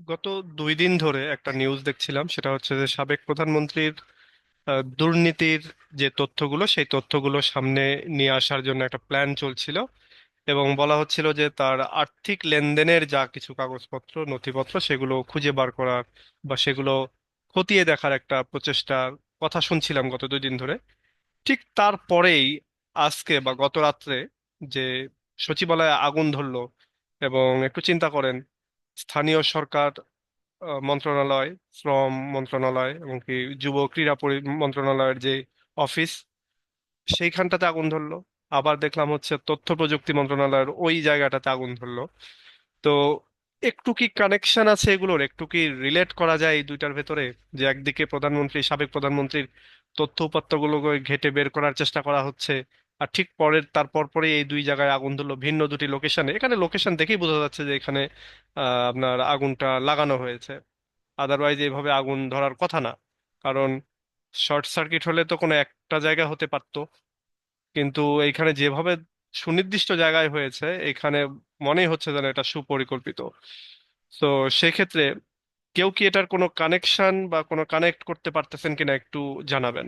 গত 2 দিন ধরে একটা নিউজ দেখছিলাম, সেটা হচ্ছে যে সাবেক প্রধানমন্ত্রীর দুর্নীতির যে তথ্যগুলো, সেই তথ্যগুলো সামনে নিয়ে আসার জন্য একটা প্ল্যান চলছিল। এবং বলা হচ্ছিল যে তার আর্থিক লেনদেনের যা কিছু কাগজপত্র নথিপত্র সেগুলো খুঁজে বার করার বা সেগুলো খতিয়ে দেখার একটা প্রচেষ্টার কথা শুনছিলাম গত 2 দিন ধরে। ঠিক তারপরেই আজকে বা গত রাত্রে যে সচিবালয়ে আগুন ধরলো। এবং একটু চিন্তা করেন, স্থানীয় সরকার মন্ত্রণালয়, শ্রম মন্ত্রণালয় এবং কি যুব ক্রীড়া মন্ত্রণালয়ের যে অফিস, সেইখানটাতে আগুন ধরলো। আবার দেখলাম হচ্ছে তথ্য প্রযুক্তি মন্ত্রণালয়ের ওই জায়গাটাতে আগুন ধরলো। তো একটু কি কানেকশন আছে এগুলোর? একটু কি রিলেট করা যায় এই দুইটার ভেতরে? যে একদিকে সাবেক প্রধানমন্ত্রীর তথ্য উপাত্তগুলোকে ঘেটে বের করার চেষ্টা করা হচ্ছে, আর ঠিক তারপর পরে এই দুই জায়গায় আগুন ধরলো ভিন্ন দুটি লোকেশনে। এখানে লোকেশন দেখেই বোঝা যাচ্ছে যে এখানে আপনার আগুনটা লাগানো হয়েছে। আদারওয়াইজ এইভাবে আগুন ধরার কথা না। কারণ শর্ট সার্কিট হলে তো কোনো একটা জায়গা হতে পারতো, কিন্তু এইখানে যেভাবে সুনির্দিষ্ট জায়গায় হয়েছে, এখানে মনেই হচ্ছে যেন এটা সুপরিকল্পিত। তো সেক্ষেত্রে কেউ কি এটার কোনো কানেকশন বা কোনো কানেক্ট করতে পারতেছেন কিনা একটু জানাবেন।